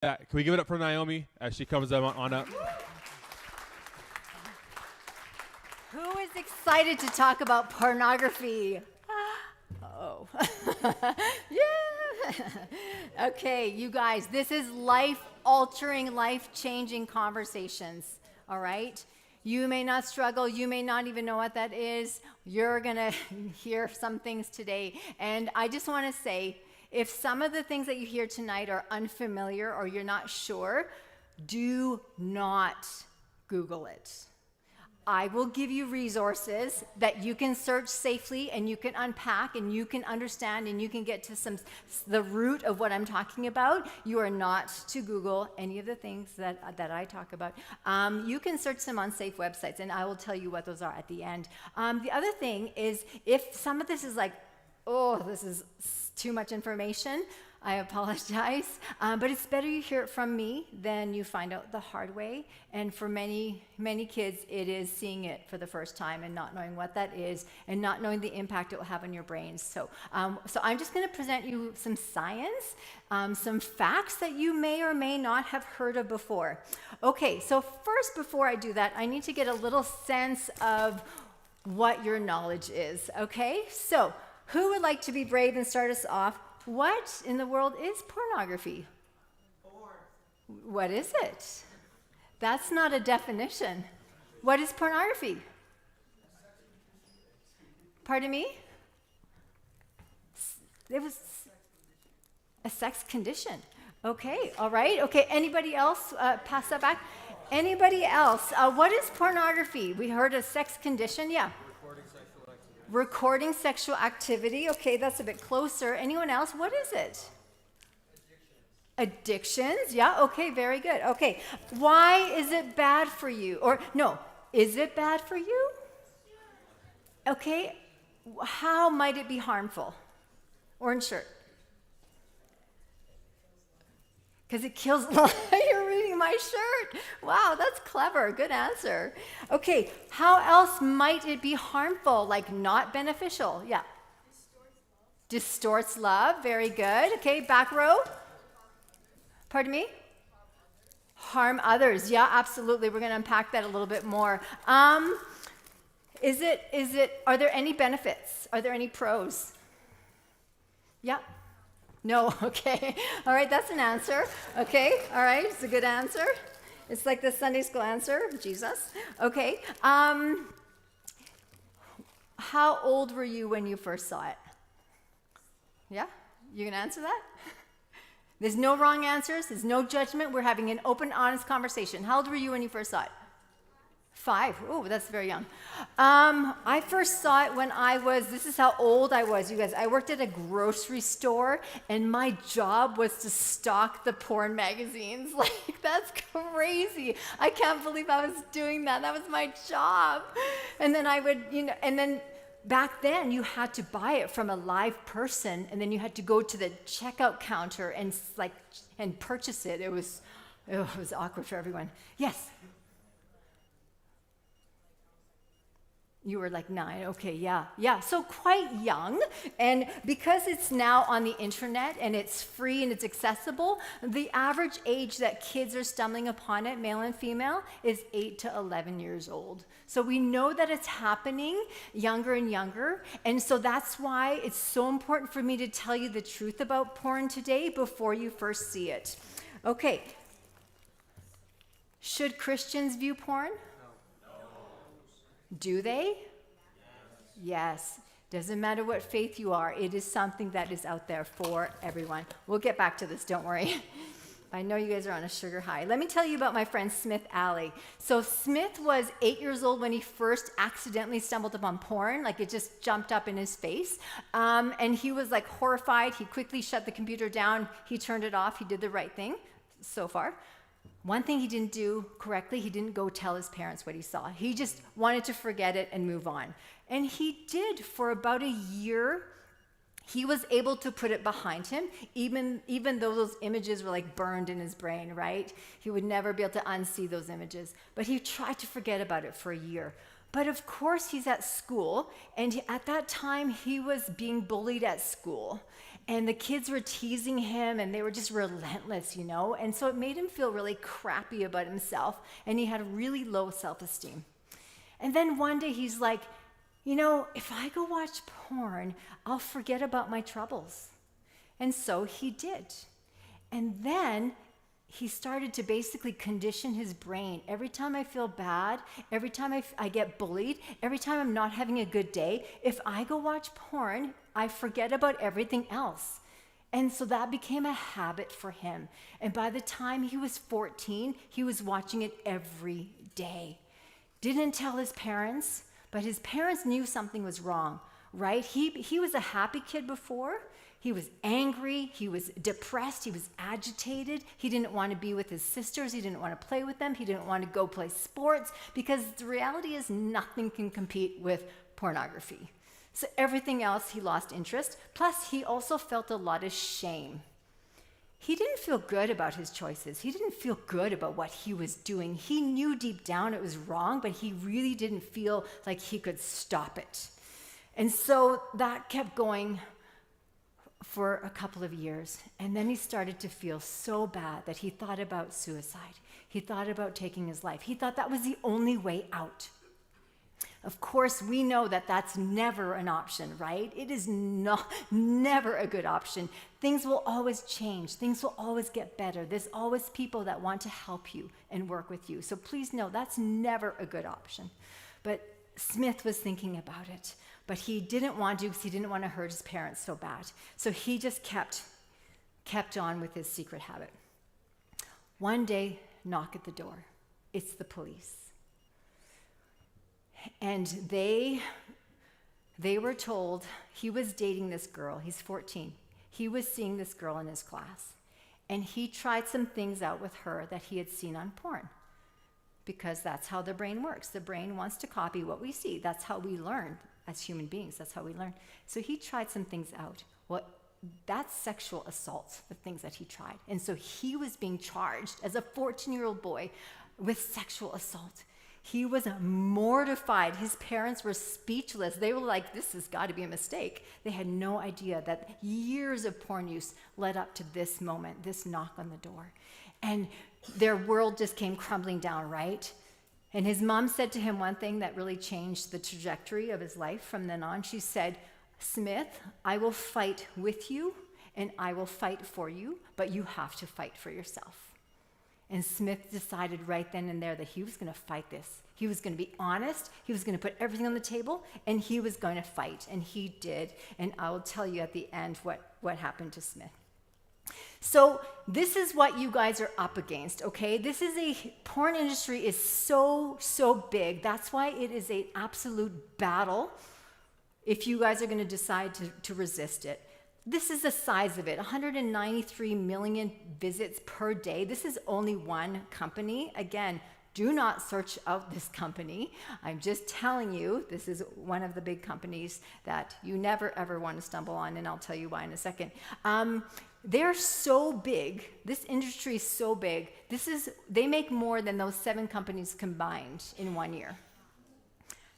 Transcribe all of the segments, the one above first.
Can we give it up for Naomi as she comes on up? Who is excited to talk about pornography? Oh. Yeah. Okay, you guys, this is life-altering, life-changing conversations, all right? You may not struggle. You may not even know what that is. You're going to hear some things today. And I just want to say, if some of the things that you hear tonight are unfamiliar or you're not sure, do not Google it. I will give you resources that you can search safely and you can unpack and you can understand and you can get to the root of what I'm talking about. You are not to Google any of the things that I talk about. You can search them on safe websites, and I will tell you what those are at the end. The other thing is, if some of this is like, oh, this is too much information, I apologize, but it's better you hear it from me than you find out the hard way. And for many, many kids, it is seeing it for the first time and not knowing what that is and not knowing the impact it will have on your brains. So I'm just going to present you some science, some facts that you may or may not have heard of before. Okay, so first, before I do that, I need to get a little sense of what your knowledge is, okay? So who would like to be brave and start us off? What in the world is pornography? Porn. What is it? That's not a definition. What is pornography? Pardon me? It was a sex condition. Okay, all right. Okay, anybody else? Pass that back. Anybody else? What is pornography? We heard a sex condition. Yeah. Recording sexual activity. Okay, that's a bit closer. Anyone else? What is it? Addictions. Yeah, okay, very good. Okay, why is it bad for you? Or no, is it bad for you? Okay, how might it be harmful? Orange shirt. Because it kills. You're reading my shirt. Wow, that's clever. Good answer. Okay, how else might it be harmful, like not beneficial? Yeah. Distorts love. Very good. Okay, back row. Pardon me? Harm others. Yeah, absolutely. We're going to unpack that a little bit more. Are there any benefits? Are there any pros? Yeah. No, okay. All right, that's an answer. Okay, all right, it's a good answer. It's like the Sunday school answer, Jesus. Okay. How old were you when you first saw it? Yeah? You can answer that? There's no wrong answers. There's no judgment. We're having an open, honest conversation. How old were you when you first saw it? 5. Oh, that's very young. I first saw it when this is how old I was, you guys. I worked at a grocery store, and my job was to stock the porn magazines. Like, that's crazy. I can't believe I was doing that. That was my job. And then I would, and then back then you had to buy it from a live person, and then you had to go to the checkout counter and purchase it. It was awkward for everyone. Yes. You were like 9, okay, yeah. So quite young, and because it's now on the internet and it's free and it's accessible, the average age that kids are stumbling upon it, male and female, is 8 to 11 years old. So we know that it's happening younger and younger, and so that's why it's so important for me to tell you the truth about porn today before you first see it. Okay, should Christians view porn? Do they? Yes. Doesn't matter what faith you are. It is something that is out there for everyone. We'll get back to this, don't worry. I know you guys are on a sugar high. Let me tell you about my friend Smith Alley. So Smith was 8 years old when he first accidentally stumbled upon porn. Like, it just jumped up in his face. And he was like horrified. He quickly shut the computer down. He turned it off. He did the right thing so far. One thing he didn't do correctly, he didn't go tell his parents what he saw. He just wanted to forget it and move on. And he did for about a year. He was able to put it behind him, even though those images were like burned in his brain, right? He would never be able to unsee those images. But he tried to forget about it for a year. But of course, he's at school, and at that time, he was being bullied at school. And the kids were teasing him, and they were just relentless, you know? And so it made him feel really crappy about himself, and he had really low self-esteem. And then one day he's like, you know, if I go watch porn, I'll forget about my troubles. And so he did. And then he started to basically condition his brain. Every time I feel bad, every time I get bullied, every time I'm not having a good day, if I go watch porn, I forget about everything else. And so that became a habit for him. And by the time he was 14, he was watching it every day. Didn't tell his parents, but his parents knew something was wrong, right? He was a happy kid before. He was angry, he was depressed, he was agitated. He didn't want to be with his sisters, he didn't want to play with them, he didn't want to go play sports, because the reality is nothing can compete with pornography. So everything else, he lost interest. Plus, he also felt a lot of shame. He didn't feel good about his choices. He didn't feel good about what he was doing. He knew deep down it was wrong, but he really didn't feel like he could stop it. And so that kept going for a couple of years. And then he started to feel so bad that he thought about suicide. He thought about taking his life. He thought that was the only way out. Of course, we know that that's never an option, right? It is never a good option. Things will always change. Things will always get better. There's always people that want to help you and work with you. So please know that's never a good option. But Smith was thinking about it, but he didn't want to because he didn't want to hurt his parents so bad. So he just kept on with his secret habit. One day, knock at the door. It's the police. And they were told he was dating this girl. He's 14. He was seeing this girl in his class. And he tried some things out with her that he had seen on porn. Because that's how the brain works. The brain wants to copy what we see. That's how we learn as human beings. That's how we learn. So he tried some things out. Well, that's sexual assault, the things that he tried. And so he was being charged as a 14-year-old boy with sexual assault. He was mortified. His parents were speechless. They were like, this has got to be a mistake. They had no idea that years of porn use led up to this moment, this knock on the door. And their world just came crumbling down, right? And his mom said to him one thing that really changed the trajectory of his life from then on. She said, Smith, I will fight with you and I will fight for you, but you have to fight for yourself. And Smith decided right then and there that he was going to fight this. He was going to be honest. He was going to put everything on the table, and he was going to fight. And he did. And I will tell you at the end what happened to Smith. So this is what you guys are up against, okay? Porn industry is so big. That's why it is an absolute battle if you guys are going to decide to resist it. This is the size of it, 193 million visits per day. This is only one company. Again, do not search out this company. I'm just telling you, this is one of the big companies that you never ever want to stumble on, and I'll tell you why in a second. They're so big. This industry is so big. They make more than those 7 companies combined in 1 year.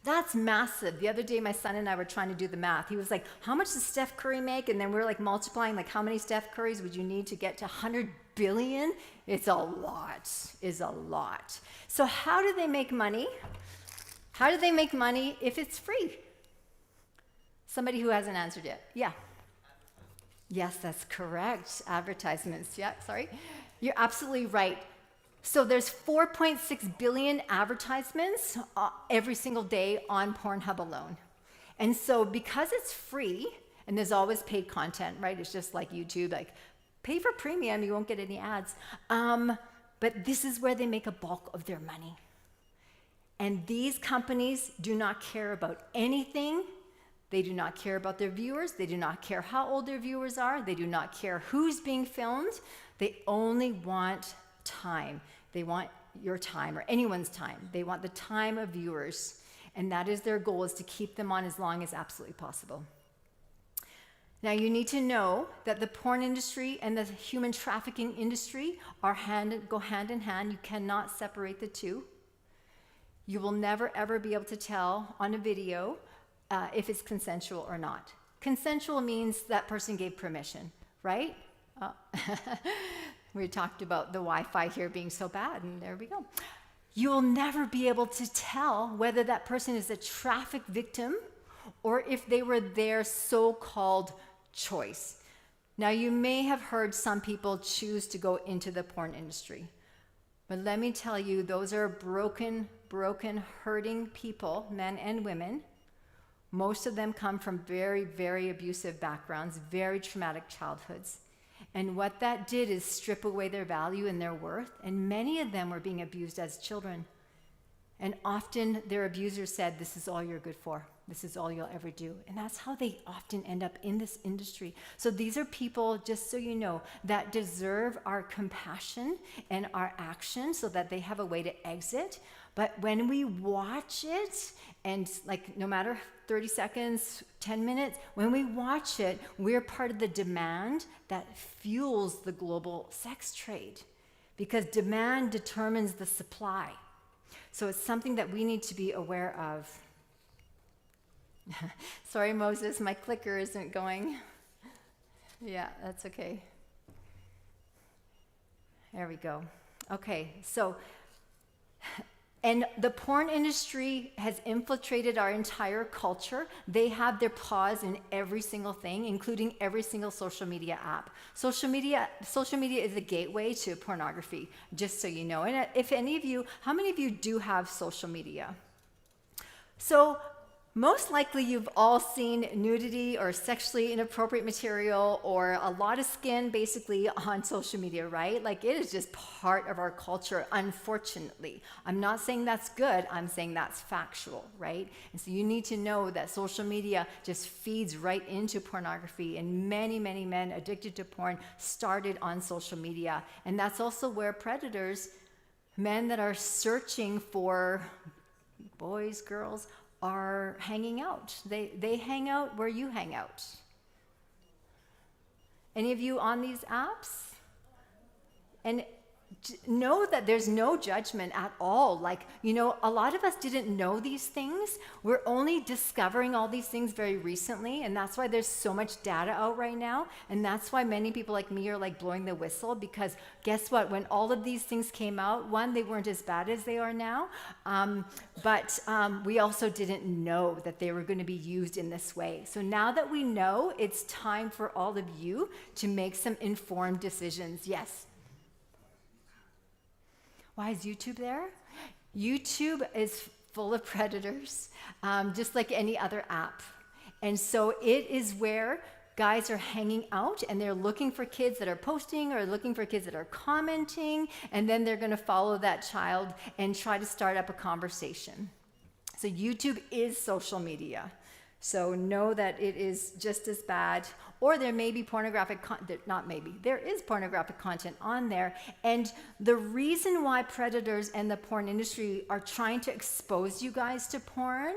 That's massive. The other day, my son and I were trying to do the math. He was like, how much does Steph Curry make? And then we're like multiplying, like how many Steph Currys would you need to get to 100 billion? It's a lot. It's a lot. So how do they make money? How do they make money if it's free? Somebody who hasn't answered yet. Yeah. Yes, that's correct. Advertisements. Yeah, sorry. You're absolutely right. So there's 4.6 billion advertisements every single day on Pornhub alone. And so because it's free, and there's always paid content, right? It's just like YouTube, like pay for premium, you won't get any ads. But this is where they make a bulk of their money. And these companies do not care about anything. They do not care about their viewers. They do not care how old their viewers are. They do not care who's being filmed. They only want time. They want your time or anyone's time. They want the time of viewers. And that is their goal, is to keep them on as long as absolutely possible. Now you need to know that the porn industry and the human trafficking industry go hand in hand. You cannot separate the two. You will never ever be able to tell on a video if it's consensual or not. Consensual means that person gave permission, right? We talked about the Wi-Fi here being so bad, and there we go. You will never be able to tell whether that person is a traffic victim or if they were their so-called choice. Now, you may have heard some people choose to go into the porn industry, but let me tell you, those are broken, hurting people, men and women. Most of them come from very, very abusive backgrounds, very traumatic childhoods. And what that did is strip away their value and their worth, and many of them were being abused as children. And often their abusers said, this is all you're good for. This is all you'll ever do. And that's how they often end up in this industry. So these are people, just so you know, that deserve our compassion and our action so that they have a way to exit. But when we watch it, and like no matter 30 seconds, 10 minutes, when we watch it, we're part of the demand that fuels the global sex trade, because demand determines the supply. So it's something that we need to be aware of. Sorry, Moses, my clicker isn't going. Yeah, that's okay. There we go. Okay, so, and the porn industry has infiltrated our entire culture. They have their paws in every single thing, including every single social media app. Social media is a gateway to pornography, just so you know. And if any of you, how many of you do have social media? So, most likely you've all seen nudity or sexually inappropriate material or a lot of skin basically on social media, right? Like, it is just part of our culture, unfortunately. I'm not saying that's good, I'm saying that's factual, right? And so you need to know that social media just feeds right into pornography, and many, many men addicted to porn started on social media. And that's also where predators, men that are searching for boys, girls, are hanging out. They hang out where you hang out. Any of you on these apps? And know that there's no judgment at all. Like, you know, a lot of us didn't know these things. We're only discovering all these things very recently, and that's why there's so much data out right now, and that's why many people like me are like blowing the whistle, because guess what? When all of these things came out, one, they weren't as bad as they are now, but we also didn't know that they were going to be used in this way. So now that we know, it's time for all of you to make some informed decisions. Yes? Why is YouTube there? YouTube is full of predators, just like any other app. And so it is where guys are hanging out, and they're looking for kids that are posting or looking for kids that are commenting, and then they're going to follow that child and try to start up a conversation. So YouTube is social media. So know that it is just as bad, or there may be pornographic content, not maybe, there is pornographic content on there. And the reason why predators and the porn industry are trying to expose you guys to porn,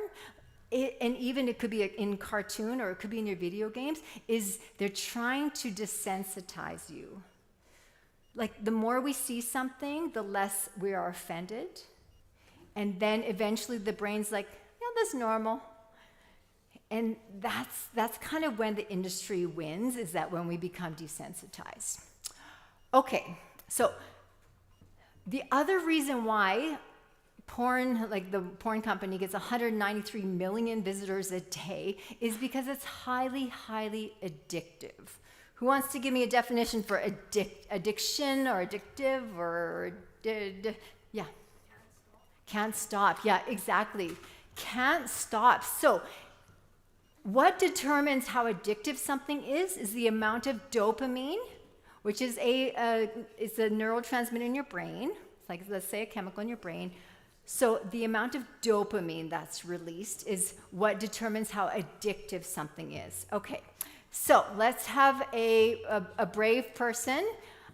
and even it could be in cartoon or it could be in your video games, is they're trying to desensitize you. Like, the more we see something, the less we are offended. And then eventually the brain's like, yeah, that's normal. And that's kind of when the industry wins, is that when we become desensitized. Okay, so the other reason why porn, like the porn company gets 193 million visitors a day, is because it's highly, highly addictive. Who wants to give me a definition for addiction or addictive or, yeah. Can't stop, yeah, exactly. Can't stop. So, what determines how addictive something is the amount of dopamine, which is it's a neurotransmitter in your brain. It's like, let's say, a chemical in your brain. So the amount of dopamine that's released is what determines how addictive something is. Okay, so let's have a brave person.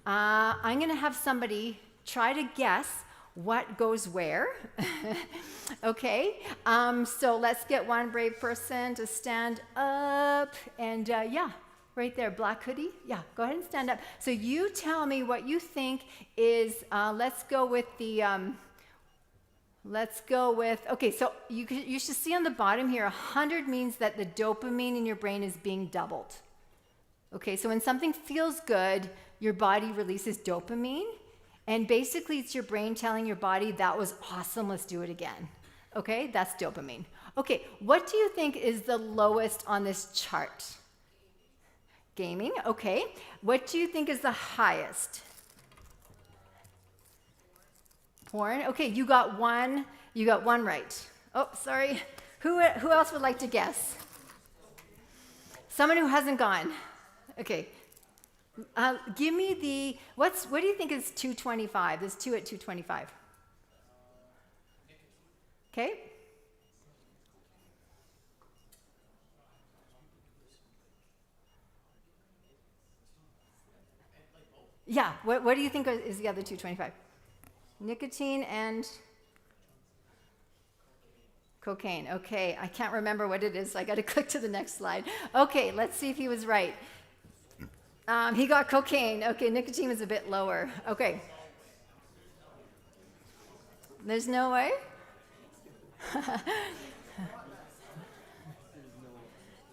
I'm going to have somebody try to guess what goes where. Okay, so let's get one brave person to stand up, and yeah, right there, black hoodie. Yeah, go ahead and stand up. So you tell me what you think is, let's go with the, Let's go with, okay, so you should see on the bottom here, 100 means that the dopamine in your brain is being doubled. Okay, so when something feels good, your body releases dopamine, and basically it's your brain telling your body, that was awesome, let's do it again. Okay, that's dopamine. Okay, what do you think is the lowest on this chart? Gaming, okay. What do you think is the highest? Porn. Okay, you got one right. Oh, sorry. Who else would like to guess? Someone who hasn't gone. Okay. Give me the, what do you think is 225? There's 2 at 225. Okay. Yeah, what do you think is the other 225? Nicotine and cocaine. Okay, I can't remember what it is, so I got to click to the next slide. Okay, let's see if he was right. He got cocaine. Okay, nicotine was a bit lower. Okay. There's no way?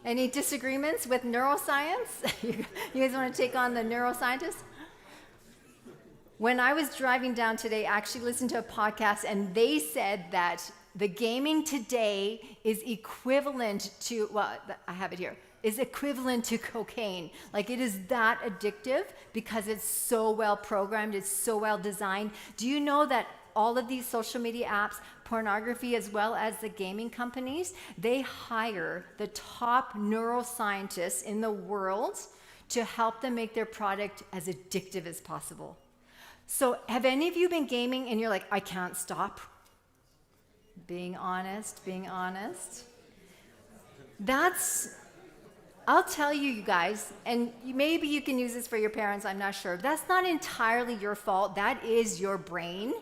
Any disagreements with neuroscience? You guys want to take on the neuroscientist? When I was driving down today, I actually listened to a podcast, and they said that the gaming today is equivalent to, well, I have it here, is equivalent to cocaine. Like, it is that addictive because it's so well programmed, it's so well designed. Do you know that all of these social media apps, pornography, as well as the gaming companies, they hire the top neuroscientists in the world to help them make their product as addictive as possible? So have any of you been gaming and you're like, I can't stop? Being honest. I'll tell you guys, and maybe you can use this for your parents, I'm not sure. That's not entirely your fault. That is your brain.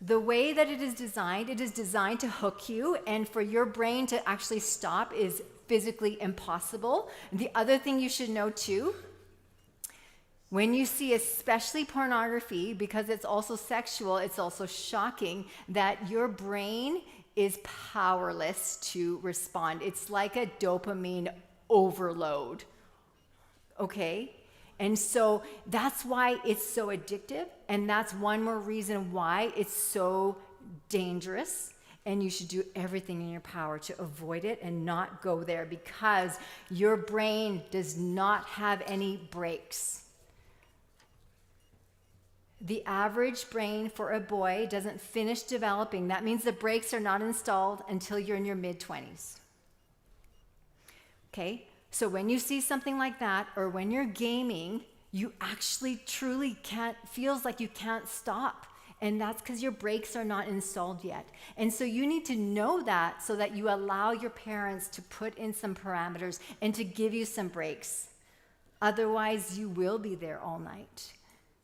The way that it is designed to hook you, and for your brain to actually stop is physically impossible. And the other thing you should know too, when you see especially pornography, because it's also sexual, it's also shocking that your brain is powerless to respond. It's like a dopamine overload, okay? And so that's why it's so addictive, and that's one more reason why it's so dangerous, and you should do everything in your power to avoid it and not go there, because your brain does not have any brakes. The average brain for a boy doesn't finish developing. That means the brakes are not installed until you're in your mid-20s. Okay? So when you see something like that, or when you're gaming, you actually truly feels like you can't stop. And that's because your brakes are not installed yet. And so you need to know that so that you allow your parents to put in some parameters and to give you some brakes. Otherwise, you will be there all night.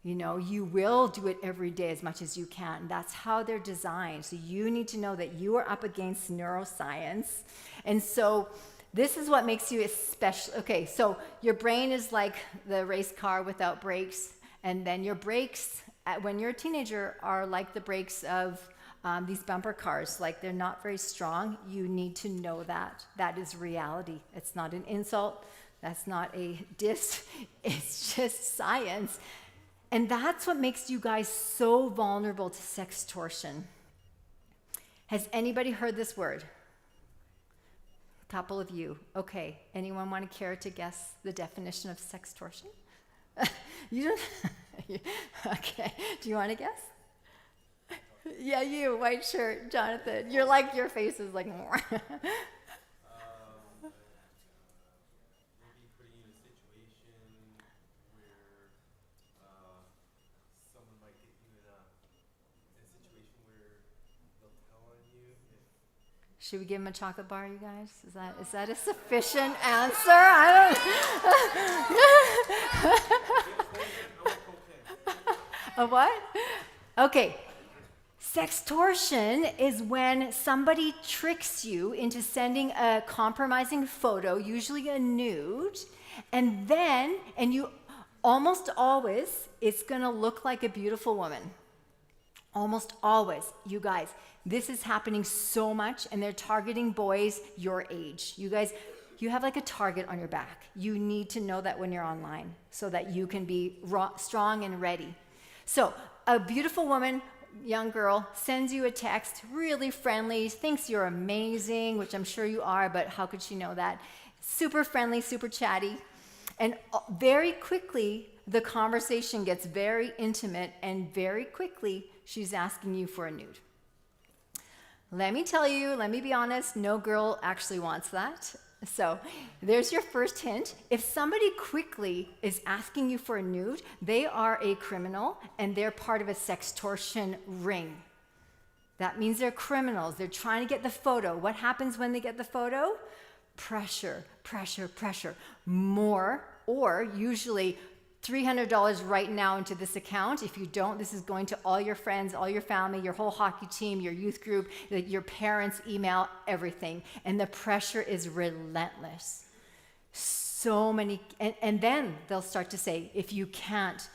You know, you will do it every day as much as you can. That's how they're designed. So you need to know that you are up against neuroscience. And so this is what makes you especially, okay, so your brain is like the race car without brakes. And then your brakes, when you're a teenager, are like the brakes of these bumper cars. Like, they're not very strong. You need to know that. That is reality. It's not an insult. That's not a diss. It's just science. And that's what makes you guys so vulnerable to sextortion. Has anybody heard this word? A couple of you. Okay. Anyone want to care to guess the definition of sextortion? You don't? Okay. Do you want to guess? Yeah, you, white shirt, Jonathan. You're like, your face is like more. Should we give him a chocolate bar, you guys? Is that a sufficient answer? I don't. A what? Okay. Sextortion is when somebody tricks you into sending a compromising photo, usually a nude, and you almost always, it's going to look like a beautiful woman. Almost always, you guys, this is happening so much, and they're targeting boys your age. You guys, you have like a target on your back. You need to know that when you're online so that you can be strong and ready. So a beautiful woman, young girl, sends you a text, really friendly, thinks you're amazing, which I'm sure you are, but how could she know that? Super friendly, super chatty. And very quickly, the conversation gets very intimate, and very quickly, she's asking you for a nude. Let me tell you, let me be honest, no girl actually wants that. So there's your first hint. If somebody quickly is asking you for a nude, they are a criminal, and they're part of a sextortion ring. That means they're criminals. They're trying to get the photo. What happens when they get the photo? Pressure, pressure, pressure. More, or usually $300 right now into this account. If you don't, this is going to all your friends, all your family, your whole hockey team, your youth group, your parents' email, everything. And the pressure is relentless. So many, and then they'll start to say, if you can't,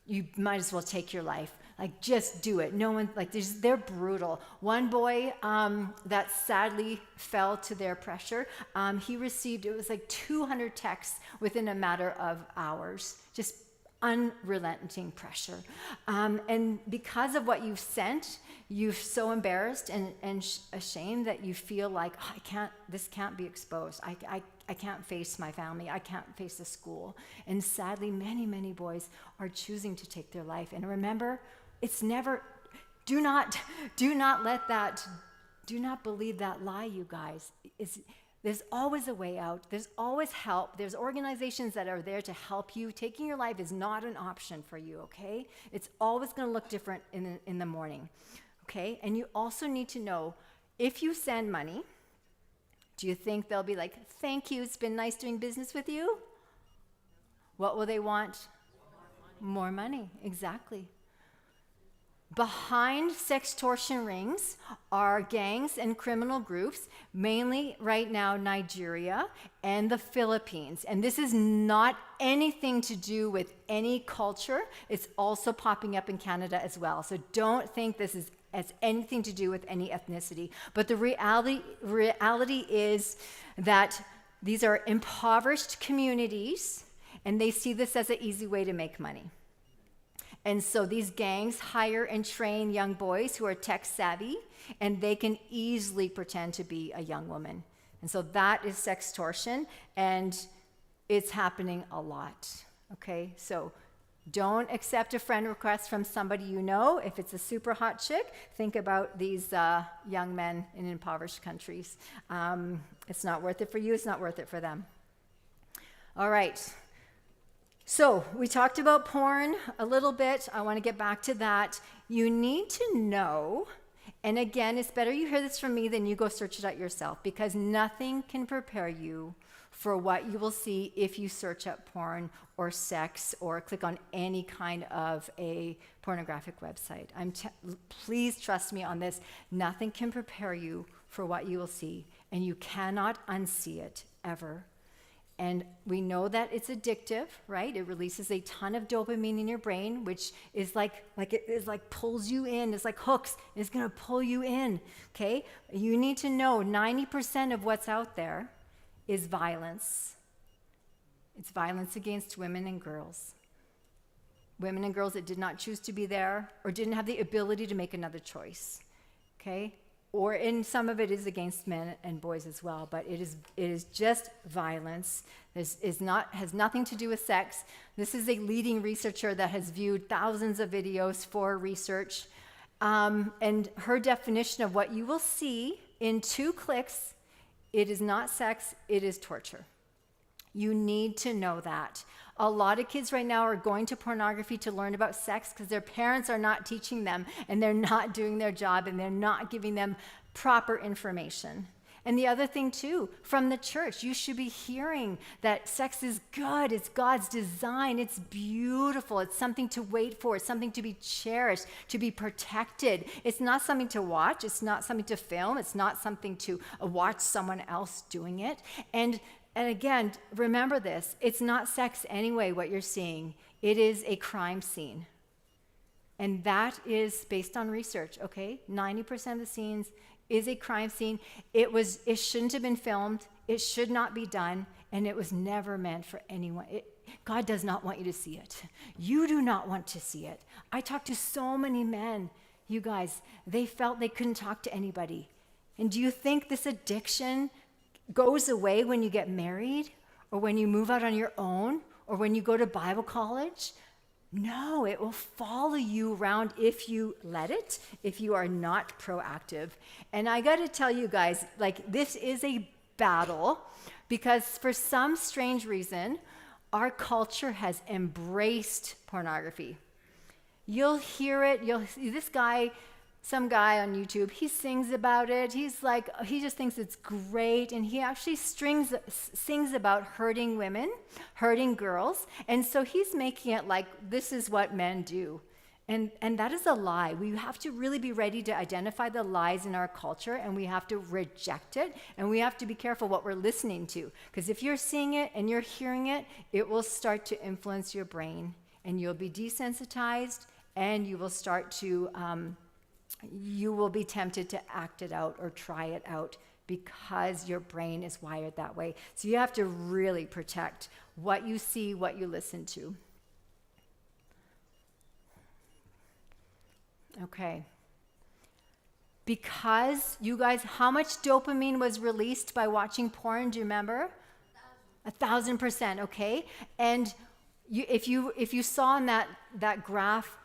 you might as well take your life. Like, just do it. No one, like, they're brutal. One boy that sadly fell to their pressure, he received, it was like 200 texts within a matter of hours, just unrelenting pressure. And because of what you've sent, you're so embarrassed and ashamed that you feel like, oh, this can't be exposed. I can't face my family. I can't face the school. And sadly, many, many boys are choosing to take their life. And remember, it's never, do not believe that lie, you guys. There's always a way out. There's always help. There's organizations that are there to help you. Taking your life is not an option for you, okay? It's always going to look different in the morning, okay? And you also need to know, if you send money, do you think they'll be like, thank you, it's been nice doing business with you? What will they want? More money, exactly. Behind sextortion rings are gangs and criminal groups, mainly right now Nigeria and the Philippines. And this is not anything to do with any culture. It's also popping up in Canada as well. So don't think this has anything to do with any ethnicity. But the reality is that these are impoverished communities, and they see this as an easy way to make money. And so these gangs hire and train young boys who are tech savvy, and they can easily pretend to be a young woman. And so that is sextortion, and it's happening a lot, okay? So don't accept a friend request from somebody you know. If it's a super hot chick, think about these young men in impoverished countries. It's not worth it for you, it's not worth it for them. All right. So we talked about porn a little bit. I want to get back to that. You need to know, and again, it's better you hear this from me than you go search it out yourself, because nothing can prepare you for what you will see if you search up porn or sex or click on any kind of a pornographic website. Please trust me on this. Nothing can prepare you for what you will see, and you cannot unsee it ever. And we know that it's addictive, right? It releases a ton of dopamine in your brain, which is like pulls you in. It's like hooks. It's going to pull you in, okay? You need to know 90% of what's out there is violence. It's violence against women and girls. Women and girls that did not choose to be there or didn't have the ability to make another choice, okay? Or in some of it is against men and boys as well, but it is just violence. This has nothing to do with sex. This is a leading researcher that has viewed thousands of videos for research, and her definition of what you will see in 2 clicks, it is not sex, it is torture. You need to know that. A lot of kids right now are going to pornography to learn about sex because their parents are not teaching them, and they're not doing their job, and they're not giving them proper information. And the other thing too, from the church, you should be hearing that sex is good, it's God's design, it's beautiful, it's something to wait for, it's something to be cherished, to be protected. It's not something to watch, it's not something to film, it's not something to watch someone else doing it. And again, remember this, it's not sex anyway, what you're seeing. It is a crime scene. And that is based on research, okay? 90% of the scenes is a crime scene. It shouldn't have been filmed. It should not be done. And it was never meant for anyone. God does not want you to see it. You do not want to see it. I talked to so many men, you guys, they felt they couldn't talk to anybody. And do you think this addiction goes away when you get married or when you move out on your own or when you go to Bible college? No, it will follow you around if you let it, if you are not proactive. And I got to tell you guys, like, this is a battle because for some strange reason, our culture has embraced pornography. You'll hear it, this guy, some guy on YouTube, he sings about it. He's like, he just thinks it's great. And he actually sings about hurting women, hurting girls. And so he's making it like this is what men do. And that is a lie. We have to really be ready to identify the lies in our culture, and we have to reject it. And we have to be careful what we're listening to. Because if you're seeing it and you're hearing it, it will start to influence your brain. And you'll be desensitized, and you will start to... you will be tempted to act it out or try it out because your brain is wired that way. So you have to really protect what you see, what you listen to. Okay. Because you guys, how much dopamine was released by watching porn? Do you remember? 1,000%, okay? And if you saw in that graph,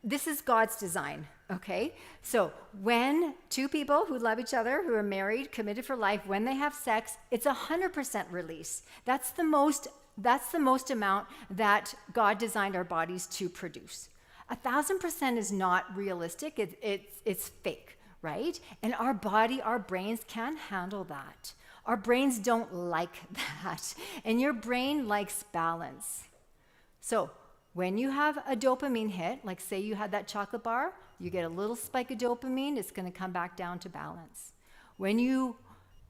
this is God's design, okay? So when two people who love each other, who are married, committed for life, when they have sex, it's 100% release. That's the most amount that God designed our bodies to produce. 1,000% is not realistic. It's fake, right? And our body, our brains can't handle that. Our brains don't like that. And your brain likes balance. So when you have a dopamine hit, like say you had that chocolate bar, you get a little spike of dopamine, it's going to come back down to balance. When you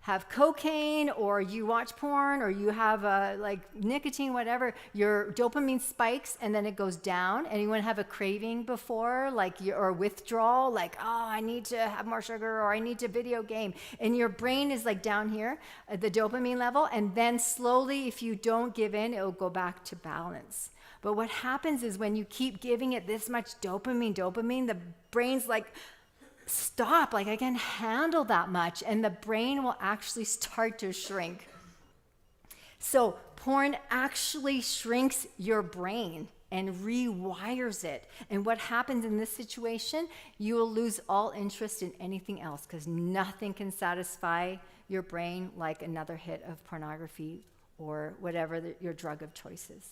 have cocaine or you watch porn or you have like nicotine, whatever, your dopamine spikes and then it goes down, and you want to have a craving before, or withdrawal, like, oh, I need to have more sugar or I need to video game. And your brain is like down here at the dopamine level, and then slowly, if you don't give in, it'll go back to balance. But what happens is when you keep giving it this much dopamine, the brain's like, stop, like I can't handle that much. And the brain will actually start to shrink. So porn actually shrinks your brain and rewires it. And what happens in this situation, you will lose all interest in anything else because nothing can satisfy your brain like another hit of pornography or whatever your drug of choice is.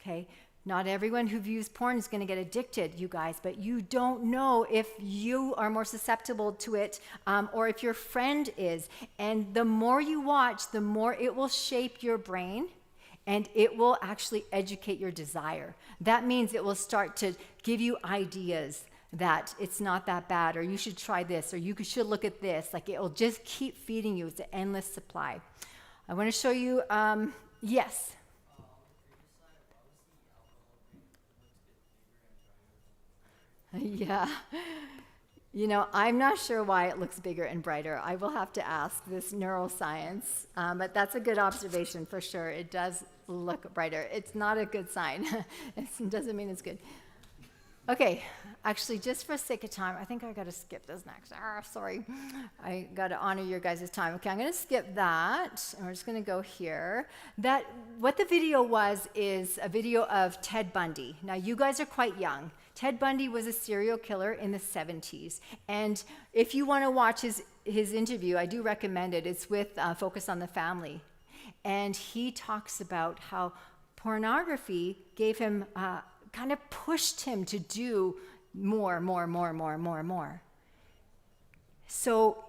Okay, not everyone who views porn is going to get addicted, you guys, but you don't know if you are more susceptible to it or if your friend is. And the more you watch, the more it will shape your brain and it will actually educate your desire. That means it will start to give you ideas that it's not that bad, or you should try this, or you should look at this. Like it will just keep feeding you. It's an endless supply. I want to show you, yes. Yeah. You know, I'm not sure why it looks bigger and brighter. I will have to ask this neuroscience, but that's a good observation for sure. It does look brighter. It's not a good sign. It doesn't mean it's good. Okay, actually, just for sake of time, I think I got to skip this next. Sorry. I got to honor your guys' time. Okay, I'm going to skip that, and we're just going to go here. What the video was is a video of Ted Bundy. Now, you guys are quite young. Ted Bundy was a serial killer in the 70s. And if you want to watch his interview, I do recommend it. It's with Focus on the Family. And he talks about how pornography gave him, kind of pushed him to do more. So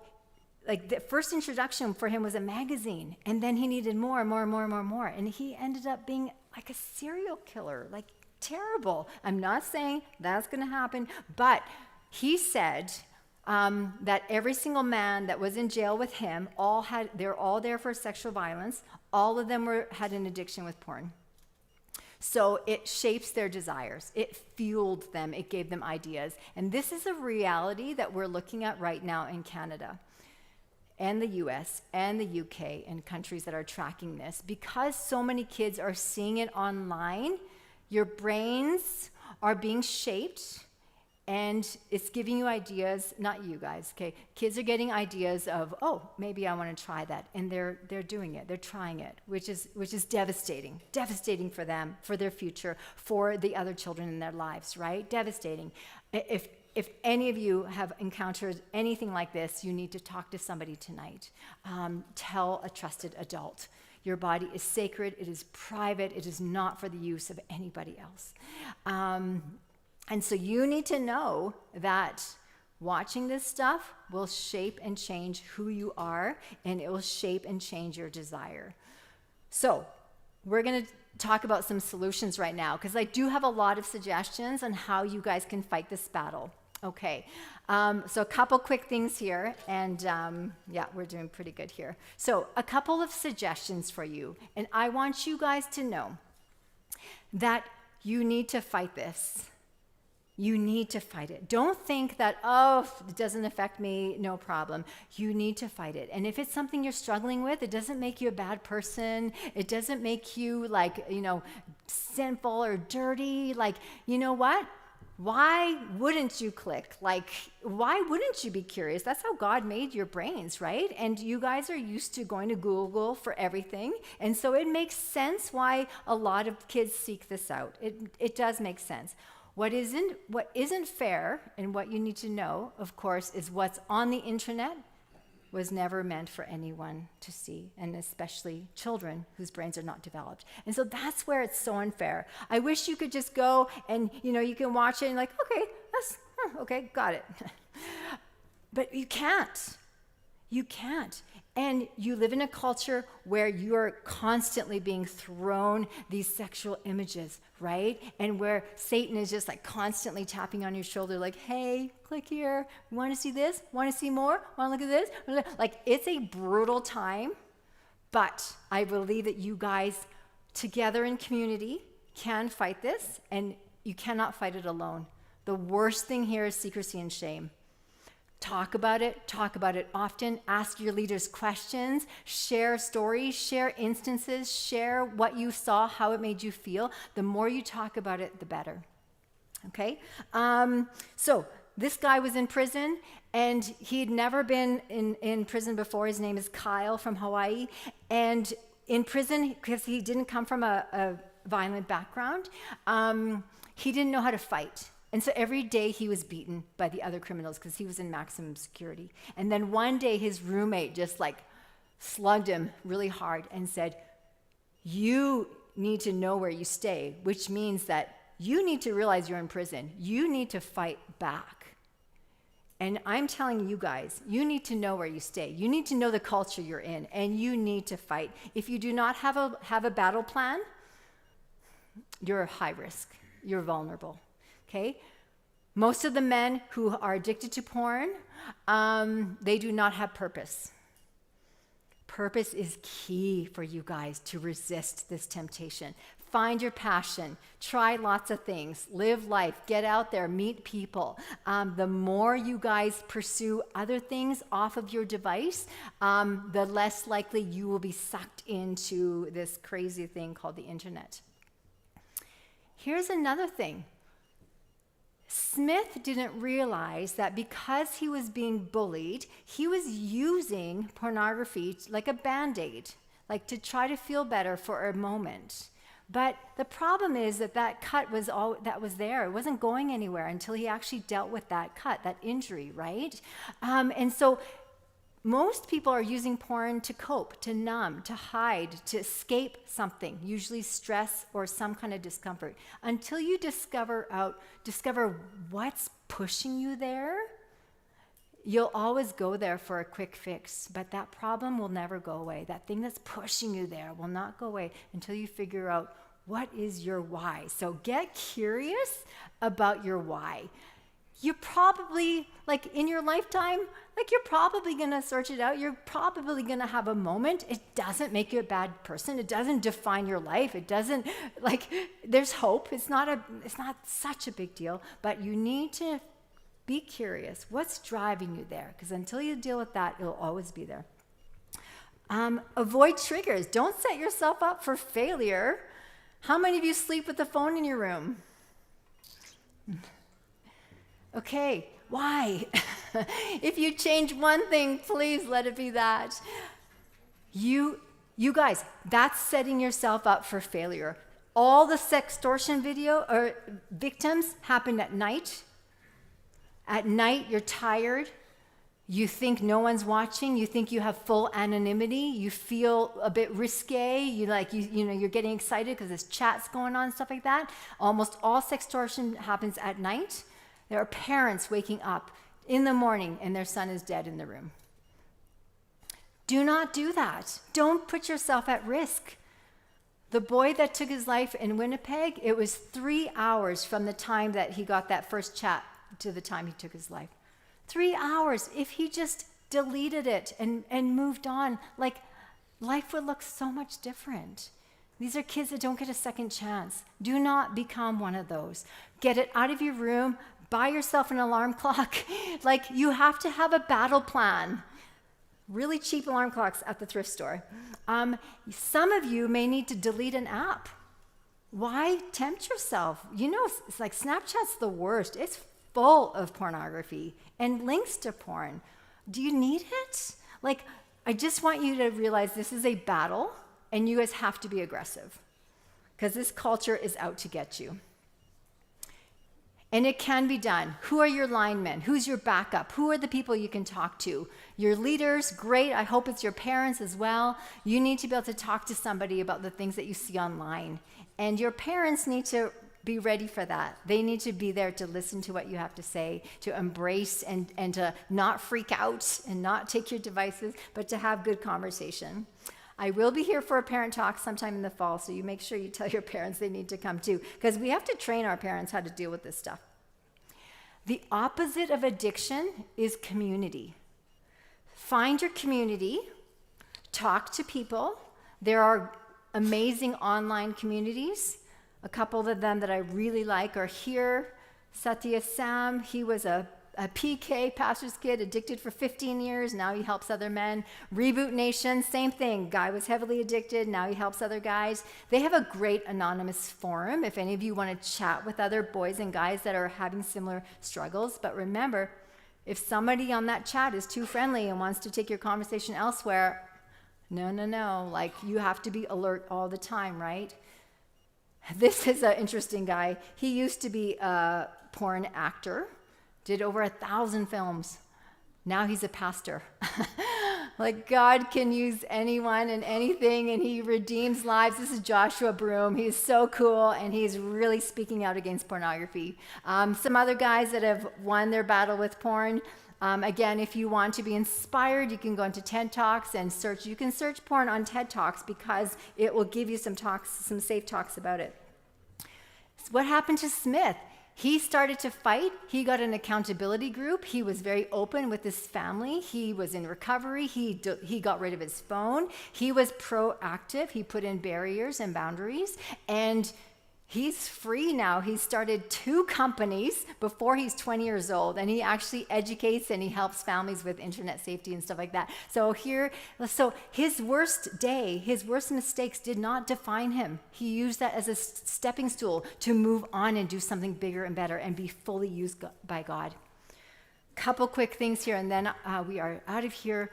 like the first introduction for him was a magazine, and then he needed more. And he ended up being like a serial killer, like terrible. I'm not saying that's going to happen, but he said that every single man that was in jail with him, they're all there for sexual violence. All of them had an addiction with porn. So it shapes their desires. It fueled them. It gave them ideas. And this is a reality that we're looking at right now in Canada and the US and the UK and countries that are tracking this. Because so many kids are seeing it online, your brains are being shaped, and it's giving you ideas, not you guys, okay? Kids are getting ideas of, oh, maybe I want to try that. And they're doing it, they're trying it, which is devastating for them, for their future, for the other children in their lives, right? Devastating. If any of you have encountered anything like this, you need to talk to somebody tonight. Tell a trusted adult. Your body is sacred, it is private, it is not for the use of anybody else. And so you need to know that watching this stuff will shape and change who you are, and it will shape and change your desire. So we're going to talk about some solutions right now, because I do have a lot of suggestions on how you guys can fight this battle. Okay, so a couple quick things here, and yeah, we're doing pretty good here. So a couple of suggestions for you, and I want you guys to know that you need to fight this. You need to fight it. Don't think that, oh, it doesn't affect me, no problem. You need to fight it. And if it's something you're struggling with, it doesn't make you a bad person. It doesn't make you like, sinful or dirty. Like, you know what? Why wouldn't you click? Like, why wouldn't you be curious? That's how God made your brains, right? And you guys are used to going to Google for everything. And so it makes sense why a lot of kids seek this out. It does make sense. What isn't fair, and what you need to know, of course, is what's on the internet was never meant for anyone to see, and especially children whose brains are not developed. And so that's where it's so unfair. I wish you could just go and, you can watch it and like, okay, okay, got it. But you can't. You can't. And you live in a culture where you're constantly being thrown these sexual images, right? And where Satan is just like constantly tapping on your shoulder like, hey, click here. Want to see this? Want to see more? Want to look at this? Like, it's a brutal time, but I believe that you guys together in community can fight this, and you cannot fight it alone. The worst thing here is secrecy and shame. Talk about it often, ask your leaders questions, share stories, share instances, share what you saw, how it made you feel. The more you talk about it, the better. Okay? So this guy was in prison, and he'd never been in prison before. His name is Kyle from Hawaii. And in prison, because he didn't come from a violent background, he didn't know how to fight. And so every day he was beaten by the other criminals because he was in maximum security. And then one day his roommate just like slugged him really hard and said, you need to know where you stay, which means that you need to realize you're in prison. You need to fight back. And I'm telling you guys, you need to know where you stay. You need to know the culture you're in, and you need to fight. If you do not have a battle plan, you're high risk. You're vulnerable. Okay? Most of the men who are addicted to porn, they do not have purpose. Purpose is key for you guys to resist this temptation. Find your passion. Try lots of things. Live life. Get out there. Meet people. The more you guys pursue other things off of your device, the less likely you will be sucked into this crazy thing called the internet. Here's another thing. Smith didn't realize that because he was being bullied, he was using pornography like a Band-Aid, like to try to feel better for a moment. But the problem is that cut was all that was there. It wasn't going anywhere until he actually dealt with that cut, that injury, right? And so most people are using porn to cope, to numb, to hide, to escape something, usually stress or some kind of discomfort. Until you discover what's pushing you there, you'll always go there for a quick fix, but that problem will never go away. That thing that's pushing you there will not go away until you figure out what is your why. So get curious about your why. you're probably, like in your lifetime, like you're probably gonna search it out. You're probably gonna have a moment. It doesn't make you a bad person. It doesn't define your life. It doesn't, like, there's hope. It's not such a big deal, but you need to be curious. What's driving you there? Because until you deal with that, it'll always be there. Avoid triggers. Don't set yourself up for failure. How many of you sleep with the phone in your room? Okay, why? If you change one thing, please let it be that. You guys, that's setting yourself up for failure. All the sextortion video or victims happened at night. At night, you're tired. You think no one's watching. You think you have full anonymity. You feel a bit risque. You're getting excited because there's chats going on, stuff like that. Almost all sextortion happens at night. There are parents waking up in the morning and their son is dead in the room. Do not do that. Don't put yourself at risk. The boy that took his life in Winnipeg, it was 3 hours from the time that he got that first chat to the time he took his life. 3 hours. If he just deleted it and moved on, like, life would look so much different. These are kids that don't get a second chance. Do not become one of those. Get it out of your room. Buy yourself an alarm clock. Like, you have to have a battle plan. Really cheap alarm clocks at the thrift store. Some of you may need to delete an app. Why tempt yourself? You know, it's like Snapchat's the worst. It's full of pornography and links to porn. Do you need it? Like, I just want you to realize this is a battle and you guys have to be aggressive because this culture is out to get you. And it can be done. Who are your linemen? Who's your backup? Who are the people you can talk to? Your leaders, great. I hope it's your parents as well. You need to be able to talk to somebody about the things that you see online. And your parents need to be ready for that. They need to be there to listen to what you have to say, to embrace and to not freak out and not take your devices, but to have good conversation. I will be here for a parent talk sometime in the fall, so you make sure you tell your parents they need to come too, because we have to train our parents how to deal with this stuff. The opposite of addiction is community. Find your community, talk to people. There are amazing online communities. A couple of them that I really like are here. Satya Sam, he was a PK, pastor's kid, addicted for 15 years. Now he helps other men. Reboot Nation, same thing. Guy was heavily addicted. Now he helps other guys. They have a great anonymous forum if any of you want to chat with other boys and guys that are having similar struggles. But remember, if somebody on that chat is too friendly and wants to take your conversation elsewhere, no. Like, you have to be alert all the time, right? This is an interesting guy. He used to be a porn actor. Did over 1,000 films. Now he's a pastor. Like, God can use anyone and anything, and he redeems lives. This is Joshua Broom. He's so cool, and he's really speaking out against pornography. Some other guys that have won their battle with porn. Again, if you want to be inspired, you can go into TED Talks and search. You can search porn on TED Talks because it will give you some talks, some safe talks about it. So what happened to Smith? He started to fight. He got an accountability group. He was very open with his family. He was in recovery. He got rid of his phone. He was proactive. He put in barriers and boundaries. And he's free now. He started 2 companies before he's 20 years old. And he actually educates and he helps families with internet safety and stuff like that. So his worst day, his worst mistakes did not define him. He used that as a stepping stool to move on and do something bigger and better and be fully used by God. Couple quick things here, and then we are out of here.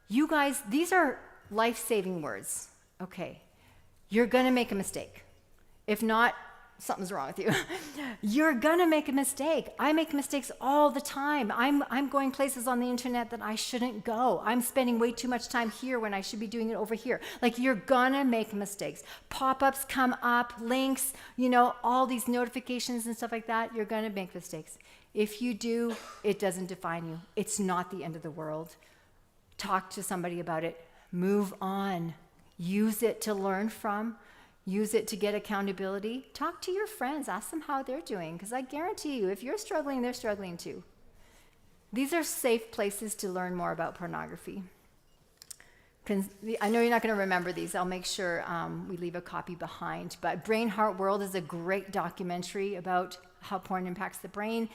You guys, these are life-saving words. Okay, you're going to make a mistake. If not, something's wrong with you. You're gonna make a mistake. I make mistakes all the time. I'm going places on the internet that I shouldn't go. I'm spending way too much time here when I should be doing it over here. Like, you're gonna make mistakes. Pop-ups come up, links, all these notifications and stuff like that. You're gonna make mistakes. If you do, it doesn't define you. It's not the end of the world. Talk to somebody about it. Move on. Use it to learn from. use it to get accountability. Talk to your friends. Ask them how they're doing, because I guarantee you, if you're struggling, they're struggling too. These are safe places to learn more about pornography. I know you're not going to remember these. I'll make sure we leave a copy behind. But Brain Heart World is a great documentary about how porn impacts the brain.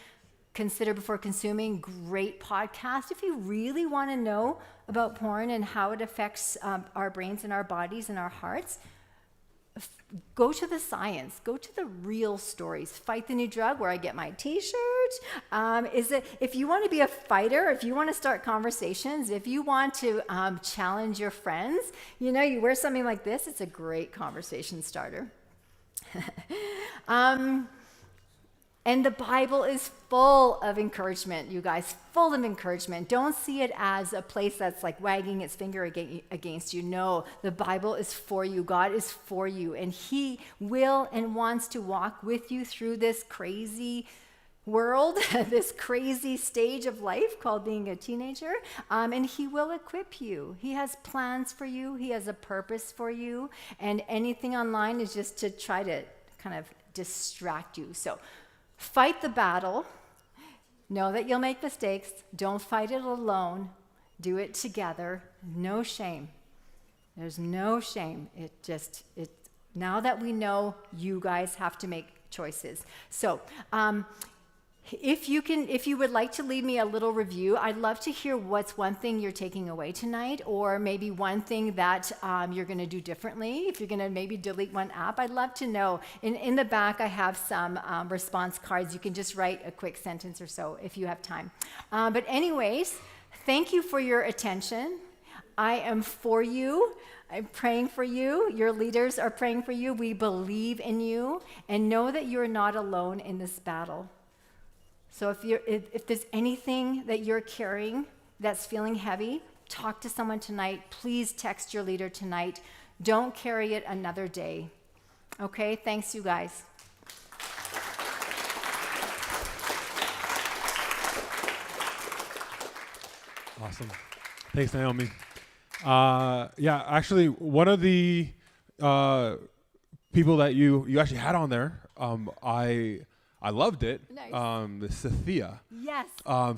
Consider Before Consuming, great podcast. If you really want to know about porn and how it affects our brains and our bodies and our hearts, go to the science, go to the real stories. Fight the New Drug, where I get my t-shirt. If you want to be a fighter, if you want to start conversations, if you want to challenge your friends, you wear something like this, it's a great conversation starter. And the Bible is full of encouragement, you guys, full of encouragement. Don't see it as a place that's like wagging its finger against you. No, the Bible is for you. God is for you, and he will and wants to walk with you through this crazy world, this crazy stage of life called being a teenager, and he will equip you. He has plans for you. He has a purpose for you, and anything online is just to try to kind of distract you. So fight the battle. Know that you'll make mistakes. Don't fight it alone. Do it together. No shame. There's no shame. Now that we know, you guys have to make choices. So, if you would like to leave me a little review, I'd love to hear what's one thing you're taking away tonight, or maybe one thing that you're going to do differently. If you're going to maybe delete one app, I'd love to know. In the back, I have some response cards. You can just write a quick sentence or so if you have time. But anyways, thank you for your attention. I am for you. I'm praying for you. Your leaders are praying for you. We believe in you, and know that you're not alone in this battle. So if there's anything that you're carrying that's feeling heavy, talk to someone tonight. Please text your leader tonight. Don't carry it another day. Okay? Thanks, you guys. Awesome. Thanks, Naomi. Actually, one of the people that you actually had on there, I loved it. Nice. Cynthia. Yes.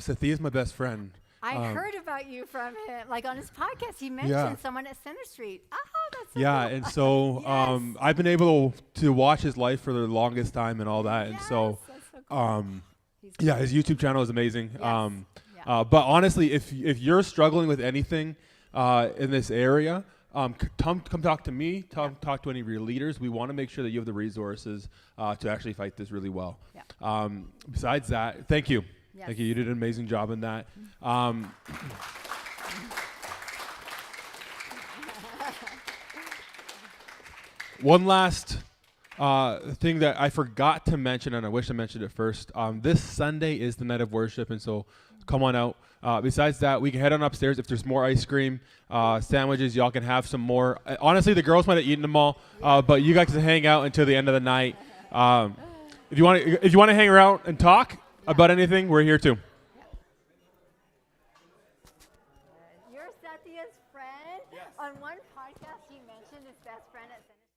Cynthia's my best friend. I heard about you from him, like on his podcast. He mentioned someone at Center Street. Oh, that's so cool. And so Yes. I've been able to watch his life for the longest time and all that. And so, Yes, that's so cool. his YouTube channel is amazing. Yes. But honestly, if you're struggling with anything in this area, come talk to me. Talk to any of your leaders. We want to make sure that you have the resources to actually fight this really well. Yeah. Besides that, thank you. Yes. Thank you. You did an amazing job in that. One last thing that I forgot to mention, and I wish I mentioned it first. This Sunday is the night of worship, and so come on out. Besides that, we can head on upstairs. If there's more ice cream, sandwiches, y'all can have some more. Honestly, the girls might have eaten them all, but you guys can hang out until the end of the night. If you want to hang around and talk about anything, we're here too. You're Satya's friend. On one podcast, he mentioned his best friend at Center